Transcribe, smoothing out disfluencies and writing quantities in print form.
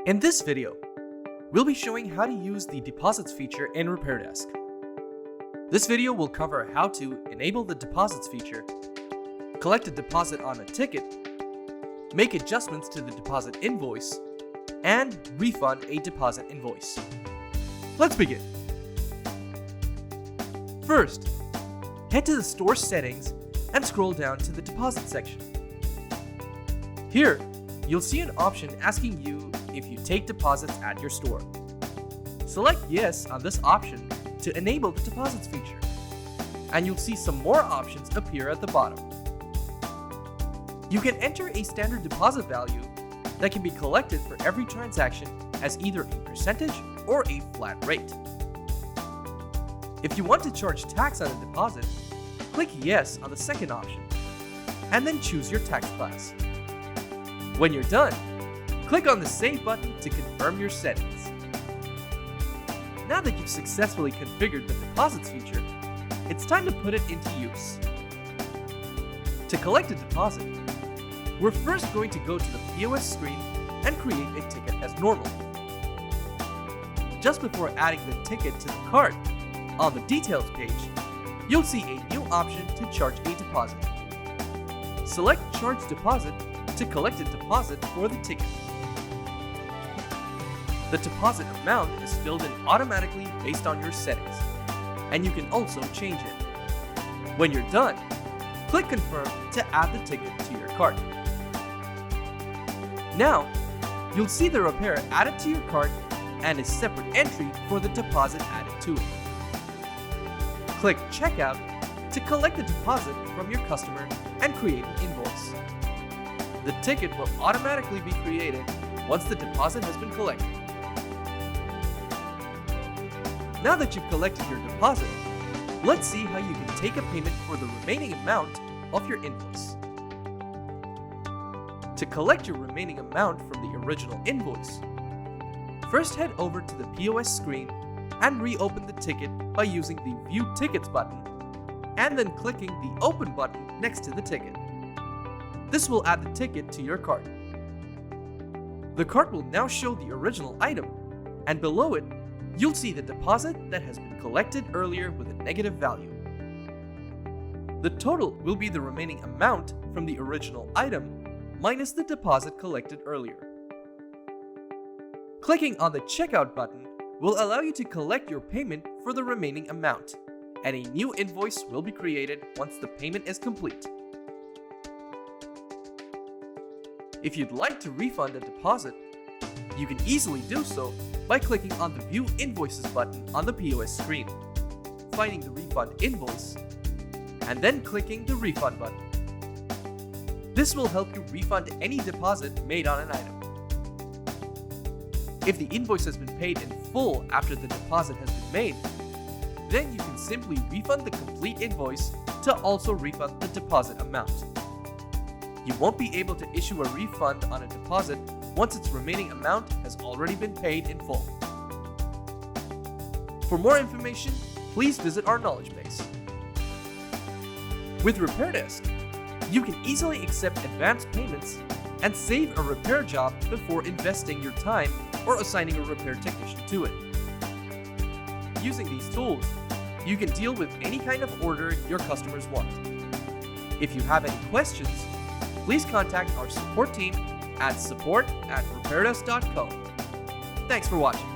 In this video, we'll be showing how to use the deposits feature in RepairDesk. This video will cover how to enable the deposits feature, collect a deposit on a ticket, make adjustments to the deposit invoice, and refund a deposit invoice. Let's begin. First, head to the store settings and scroll down to the deposit section. Here, you'll see an option asking you if you take deposits at your store. Select yes on this option to enable the deposits feature, and you'll see some more options appear at the bottom. You can enter a standard deposit value that can be collected for every transaction as either a percentage or a flat rate. If you want to charge tax on a deposit, click yes on the second option, and then choose your tax class. When you're done, click on the Save button to confirm your settings. Now that you've successfully configured the deposits feature, it's time to put it into use. To collect a deposit, we're first going to go to the POS screen and create a ticket as normal. Just before adding the ticket to the cart, on the Details page, you'll see a new option to charge a deposit. Select Charge Deposit to collect a deposit for the ticket. The deposit amount is filled in automatically based on your settings, and you can also change it. When you're done, click Confirm to add the ticket to your cart. Now, you'll see the repair added to your cart and a separate entry for the deposit added to it. Click Checkout to collect the deposit from your customer and create an invoice. The ticket will automatically be created once the deposit has been collected. Now that you've collected your deposit, let's see how you can take a payment for the remaining amount of your invoice. To collect your remaining amount from the original invoice, first head over to the POS screen and reopen the ticket by using the View Tickets button and then clicking the Open button next to the ticket. This will add the ticket to your cart. The cart will now show the original item, and below it, you'll see the deposit that has been collected earlier with a negative value. The total will be the remaining amount from the original item minus the deposit collected earlier. Clicking on the Checkout button will allow you to collect your payment for the remaining amount, and a new invoice will be created once the payment is complete. If you'd like to refund a deposit, you can easily do so by clicking on the View Invoices button on the POS screen, finding the refund invoice, and then clicking the Refund button. This will help you refund any deposit made on an item. If the invoice has been paid in full after the deposit has been made, then you can simply refund the complete invoice to also refund the deposit amount. You won't be able to issue a refund on a deposit once its remaining amount has already been paid in full. For more information, please visit our knowledge base. With RepairDesk, you can easily accept advance payments and save a repair job before investing your time or assigning a repair technician to it. Using these tools, you can deal with any kind of order your customers want. If you have any questions, please contact our support team at support@repairdesk.co. Thanks for watching.